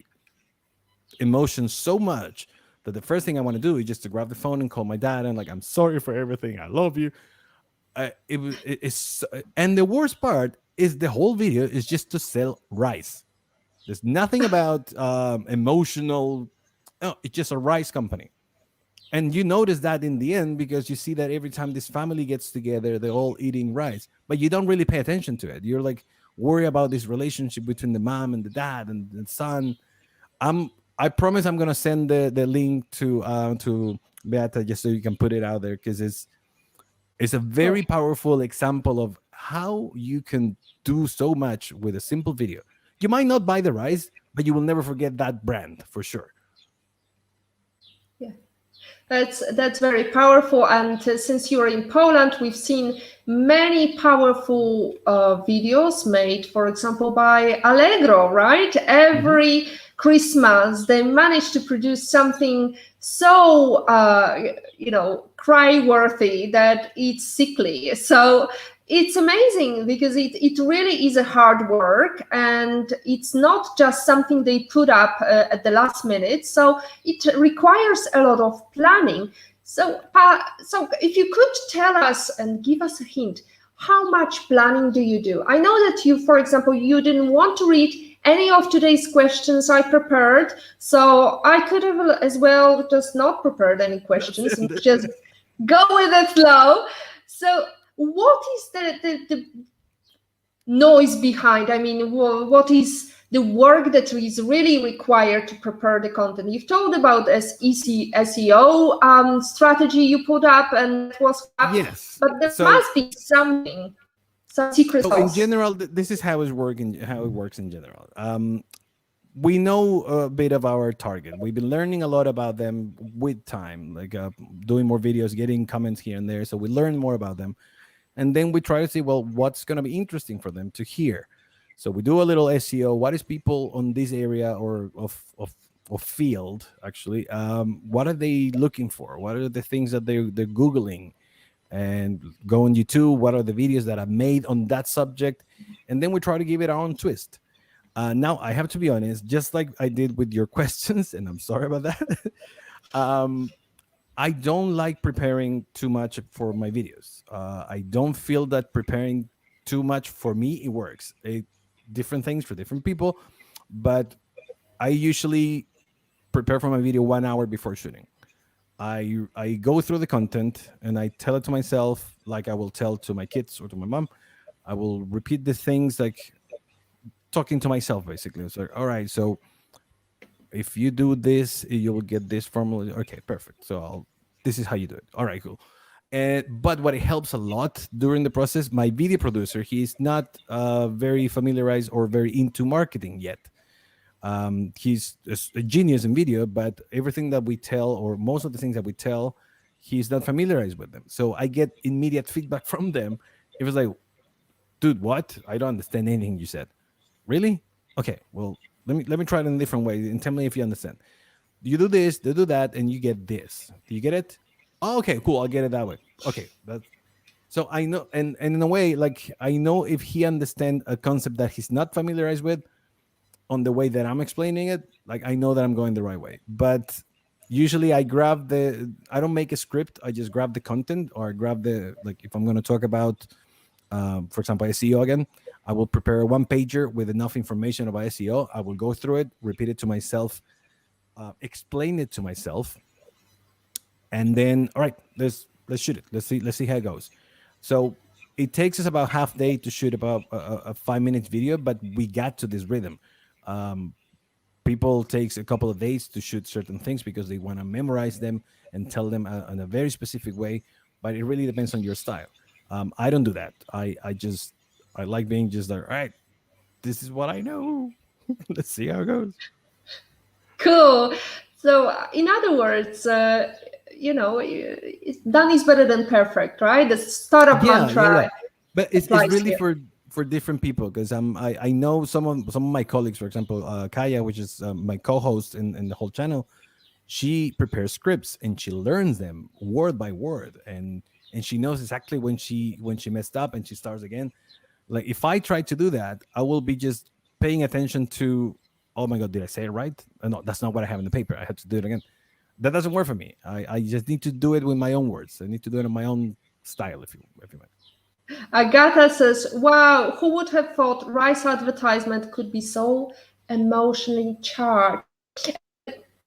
emotions so much that the first thing I want to do is just to grab the phone and call my dad and like, I'm sorry for everything, I love you. It's and the worst part is the whole video is just to sell rice. There's nothing about emotional. No, it's just a rice company. And you notice that in the end because you see that every time this family gets together, they're all eating rice, but you don't really pay attention to it. You're like worry about this relationship between the mom and the dad and the son. I promise I'm gonna send the link to Beata just so you can put it out there because it's a very powerful example of how you can do so much with a simple video. You might not buy the rice, but you will never forget that brand for sure. Yeah, that's very powerful. And since you are in Poland, we've seen many powerful videos made, for example, by Allegro, right? Every Christmas, they managed to produce something so, cry-worthy that it's sickly. So it's amazing because it really is a hard work, and it's not just something they put up at the last minute. So it requires a lot of planning. So if you could tell us and give us a hint, how much planning do you do? I know that you, for example, you didn't want to read any of today's questions I prepared, so I could have as well just not prepared any questions and just go with the flow. So what is the noise behind? I mean, what is the work that is really required to prepare the content? You've told about SEO strategy you put up and it was up, yes, but there must be something Some secret So in sauce. general, this is how how it works in general. We know a bit of our target. We've been learning a lot about them with time, like doing more videos, getting comments here and there. So we learn more about them, and then we try to see, well, what's going to be interesting for them to hear. So we do a little SEO. What is people on this area or of field actually? What are they looking for? What are the things that they're googling? And go on YouTube. What are the videos that I've made on that subject? And then we try to give it our own twist. Now, I have to be honest, just like I did with your questions, and I'm sorry about that. um, I don't like preparing too much for my videos. I don't feel that preparing too much for me, it works. Different things for different people, but I usually prepare for my video 1 hour before shooting. I go through the content and I tell it to myself like I will tell to my kids or to my mom. I will repeat the things like talking to myself basically. It's like, all right, so if you do this, you will get this formula. Okay, perfect. So this is how you do it. All right, cool. But what it helps a lot during the process, my video producer, he's not very familiarized or very into marketing yet. He's a genius in video, but everything that we tell, or most of the things that we tell, he's not familiarized with them. So I get immediate feedback from them. It was like, dude, what? I don't understand anything you said. Really? Okay, well, let me try it in a different way and tell me if you understand. You do this, they do that, and you get this. Do you get it? Oh, okay, cool. I'll get it that way. Okay, that's so I know, and in a way, like I know if he understands a concept that he's not familiarized with, on the way that I'm explaining it, like I know that I'm going the right way. But usually I don't make a script. I just grab the content or I grab like if I'm going to talk about, for example, SEO again, I will prepare a one pager with enough information about SEO. I will go through it, repeat it to myself, explain it to myself, and then all right, let's shoot it. Let's see how it goes. So it takes us about half day to shoot about a 5 minute video, but we got to this rhythm. Um, People takes a couple of days to shoot certain things because they want to memorize them and tell them in a very specific way. But it really depends on your style. I don't do that. I like being just like, all right, this is what I know. Let's see how it goes. Cool. So, in other words, done is better than perfect, right? The startup Yeah. mantra But it's applies really here. for different people because I know some of my colleagues, for example, Kaya, which is my co-host in the whole channel. She prepares scripts and she learns them word by word, and she knows exactly when she messed up and she starts again. Like if I try to do that, I will be just paying attention to, oh my god, did I say it right? No, that's not what I have in the paper. I have to do it again. That doesn't work for me. I just need to do it with my own words. I need to do it in my own style, if you mind. Agatha says, wow, who would have thought rice advertisement could be so emotionally charged?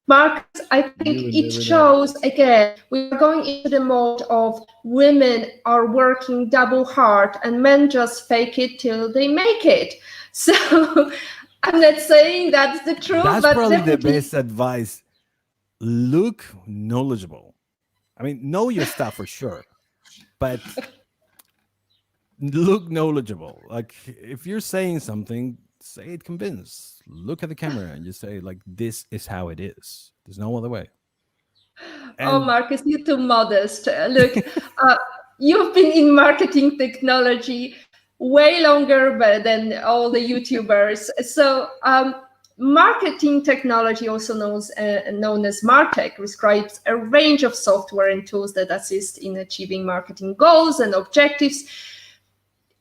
Marcus, I think You will it never know. shows again, we are going into the mode of women are working double hard and men just fake it till they make it. So I'm not saying that's the truth, That's but probably the definitely. best advice. Look knowledgeable. I mean, know your stuff for sure, but look knowledgeable. Like if you're saying something, say it convinced. Look at the camera and just say like, "This is how it is. There's no other way." Oh, And Marcus, you're too modest. Look, you've been in marketing technology way longer than all the YouTubers. So, marketing technology, also known as MarTech, describes a range of software and tools that assist in achieving marketing goals and objectives.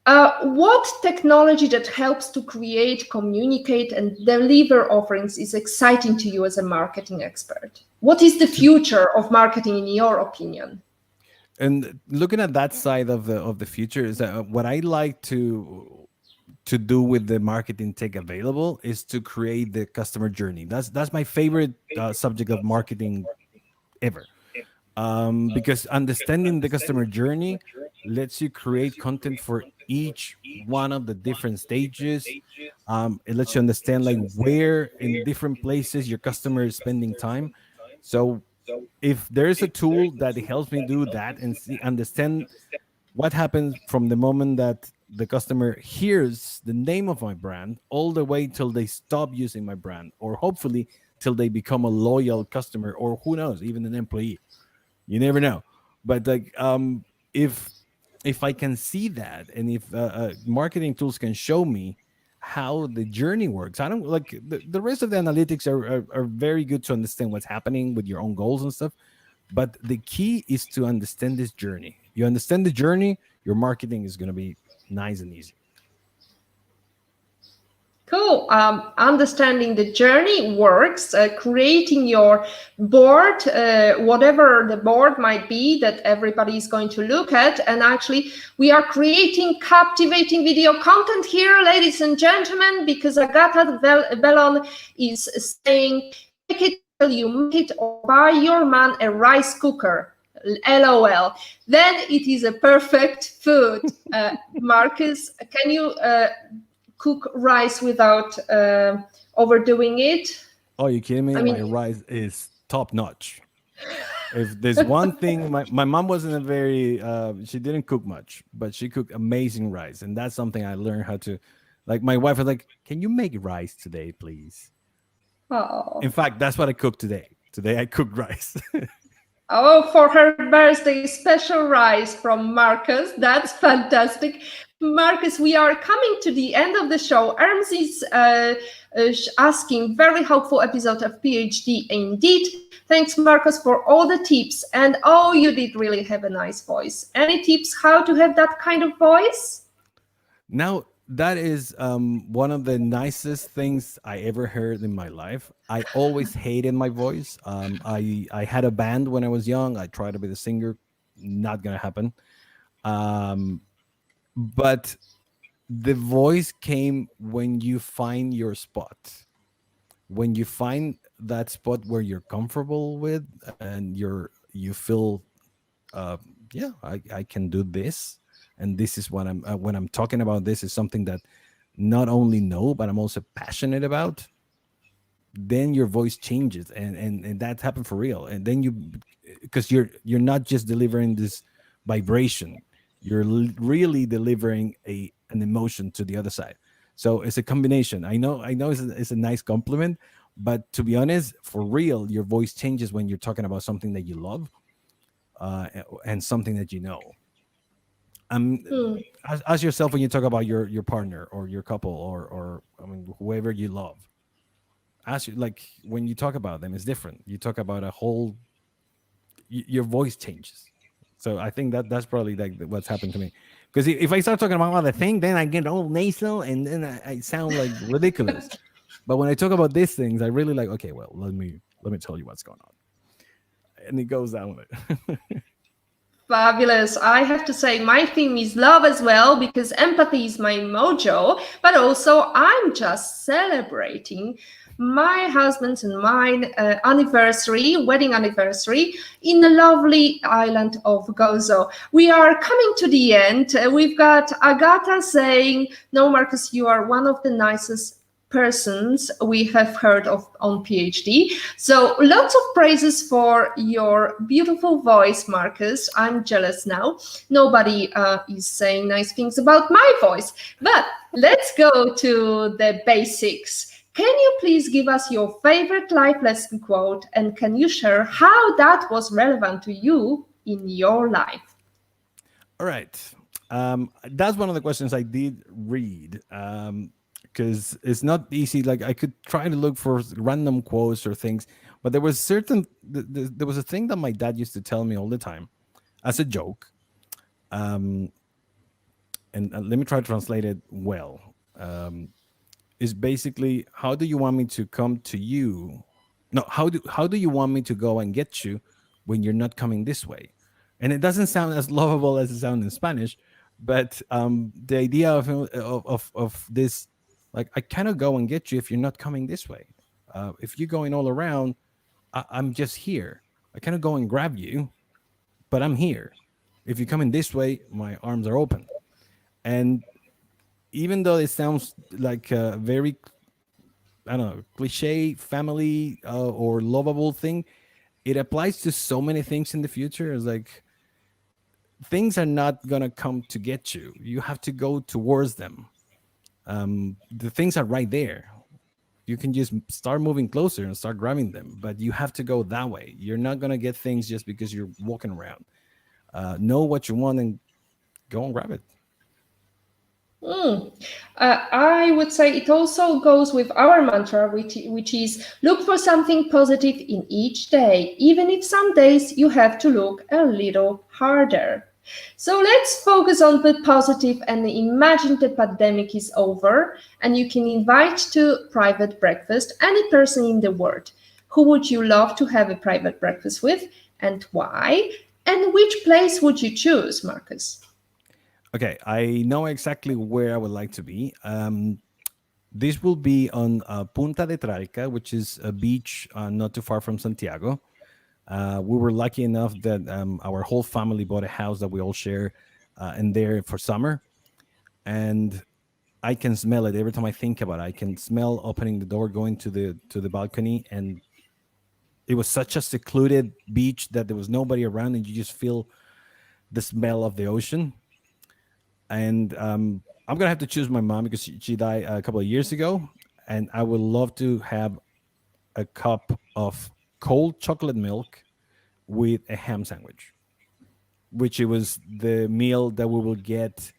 What technology that helps to create, communicate, and deliver offerings is exciting to you as a marketing expert? What is the to, future of marketing in your opinion? and looking at that side of the future is that what I like to do with the marketing tech available is to create the customer journey. That's my favorite subject of marketing ever. Because understanding the customer journey lets you create content for each one of the different stages. It lets you understand like where in different places your customer is spending time. So if there's a tool that helps me do that and understand what happens from the moment that the customer hears the name of my brand all the way till they stop using my brand, or hopefully till they become a loyal customer, or who knows, even an employee. You never know. But like, if I can see that, and if marketing tools can show me how the journey works, I don't like the rest of the analytics are very good to understand what's happening with your own goals and stuff. But the key is to understand this journey. You understand the journey, your marketing is going to be nice and easy. Cool. Understanding the journey works. Creating your board, whatever the board might be that everybody is going to look at. And actually, we are creating captivating video content here, ladies and gentlemen, because Agata Bellon is saying, take it till you make it, or buy your man a rice cooker. LOL. Then it is a perfect food. Marcus, can you cook rice without overdoing it? Oh, you kidding me? I mean, my rice is top notch. If there's one thing, my mom wasn't a very she didn't cook much, but she cooked amazing rice, and that's something I learned how to. Like, my wife was like, "Can you make rice today, please?" oh. In fact, that's what I cooked today. Today I cooked rice. Oh, for her birthday, special rice from Marcus. That's fantastic. Marcus, we are coming to the end of the show. Erms is asking, very helpful episode of PhD indeed. Thanks, Marcus, for all the tips. And oh, you did really have a nice voice. Any tips how to have that kind of voice? Now, that is one of the nicest things I ever heard in my life. I always hated my voice. I had a band when I was young. I tried to be the singer. Not gonna happen. But the voice came when you find your spot. When you find that spot where you're comfortable with, and you feel, yeah, I can do this, and this is what I'm when I'm talking about. This is something that not only know, but I'm also passionate about. Then your voice changes, and that happened for real. And then because you're not just delivering this vibration, you're really delivering an emotion to the other side. So it's a combination. I know it's a nice compliment, but to be honest, for real, your voice changes when you're talking about something that you love, and something that you know. Ask yourself when you talk about your partner or your couple, or I mean, whoever you love. Ask you, like, when you talk about them, it's different. You talk about a whole, your voice changes. So I think that's probably like what's happened to me. Because if I start talking about other thing, then I get all nasal, and then I sound like ridiculous. But when I talk about these things, I really like, okay, well, let me tell you what's going on, and it goes down with it. Fabulous. I have to say my theme is love as well, because empathy is my mojo, but also I'm just celebrating my husband's and mine wedding anniversary in the lovely island of Gozo. We are coming to the end. We've got Agata saying, no, Marcus, you are one of the nicest persons we have heard of on PhD. So lots of praises for your beautiful voice, Marcus. I'm jealous now. Nobody is saying nice things about my voice. But let's go to the basics. Can you please give us your favorite life lesson quote, and can you share how that was relevant to you in your life? All right. That's one of the questions I did read. Because it's not easy. Like, I could try to look for random quotes or things, but there was there was a thing that my dad used to tell me all the time as a joke. And let me try to translate it well. Is basically, how do you want me to come to you? No, how do you want me to go and get you when you're not coming this way? And it doesn't sound as lovable as it sounds in Spanish, but the idea of this, like, I cannot go and get you if you're not coming this way. If you're going all around, I'm just here. I cannot go and grab you, but I'm here. If you're coming this way, my arms are open. And even though it sounds like a very, I don't know, cliche family or lovable thing, it applies to so many things in the future. It's like, things are not gonna come to get you. You have to go towards them. The things are right there. You can just start moving closer and start grabbing them, but you have to go that way. You're not gonna get things just because you're walking around. Know what you want and go and grab it. I would say it also goes with our mantra, which is look for something positive in each day, even if some days you have to look a little harder. So let's focus on the positive and imagine the pandemic is over and you can invite to private breakfast any person in the world. Who would you love to have a private breakfast with and why? And which place would you choose, Marcus? Okay, I know exactly where I would like to be. This will be on Punta de Trarica, which is a beach not too far from Santiago. We were lucky enough that our whole family bought a house that we all share in there for summer. And I can smell it every time I think about it. I can smell opening the door, going to the balcony, and it was such a secluded beach that there was nobody around, and you just feel the smell of the ocean. And I'm gonna have to choose my mom because she died a couple of years ago, and I would love to have a cup of cold chocolate milk with a ham sandwich, which it was the meal that we will get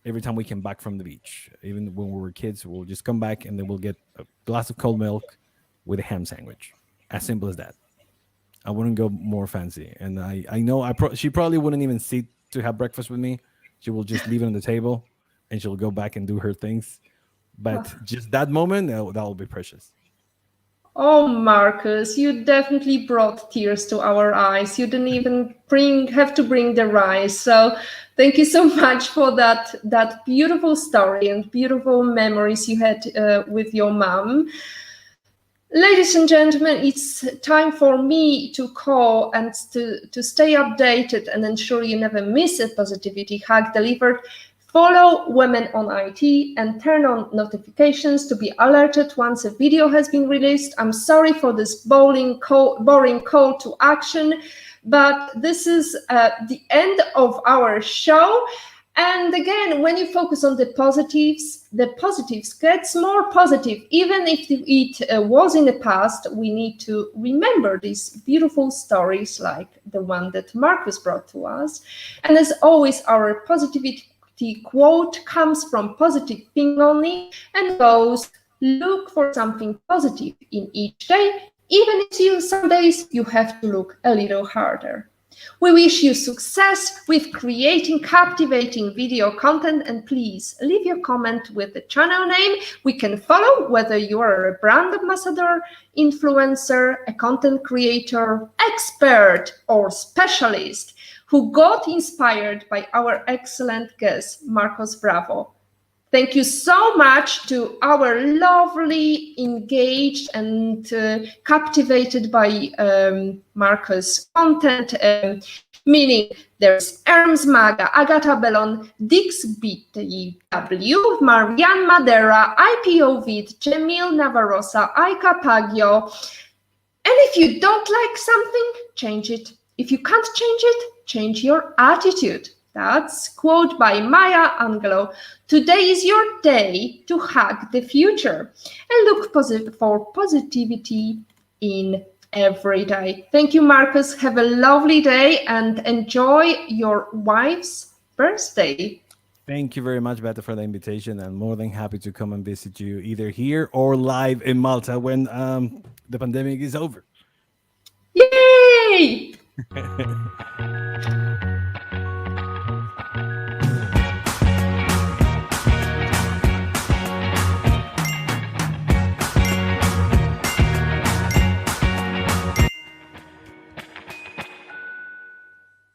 every time we came back from the beach. Even when we were kids, we'll just come back and then we'll get a glass of cold milk with a ham sandwich. As simple as that. I wouldn't go more fancy. And I know she probably wouldn't even sit to have breakfast with me. She will just leave it on the table and she'll go back and do her things. But just that moment, that will be precious. Oh, Marcus, you definitely brought tears to our eyes. You didn't even have to bring the rice. So thank you so much for that beautiful story and beautiful memories you had with your mom. Ladies and gentlemen, it's time for me to call and to stay updated and ensure you never miss a positivity hack delivered. Follow Women on IT and turn on notifications to be alerted once a video has been released. I'm sorry for this boring call to action, but this is the end of our show. And again, when you focus on the positives gets more positive. Even if it was in the past, we need to remember these beautiful stories like the one that Marcus brought to us. And as always, our positivity quote comes from Positive Thing Only and goes, look for something positive in each day, even if some days you have to look a little harder. We wish you success with creating captivating video content, and please leave your comment with the channel name we can follow, whether you are a brand ambassador, influencer, a content creator, expert, or specialist who got inspired by our excellent guest, Marcos Bravo. Thank you so much to our lovely, engaged, and captivated by Marcus' content, meaning there's Erms Maga, Agata Bellon, Dix BTW, Marianne Madera, IPO Vid, Jamil Navarrosa, Aika Pagio. And if you don't like something, change it. If you can't change it, change your attitude. That's quote by Maya Angelou. Today is your day to hack the future and look for positivity in every day. Thank you, Marcus. Have a lovely day and enjoy your wife's birthday. Thank you very much, Beto, for the invitation. I'm more than happy to come and visit you either here or live in Malta when the pandemic is over. Yay!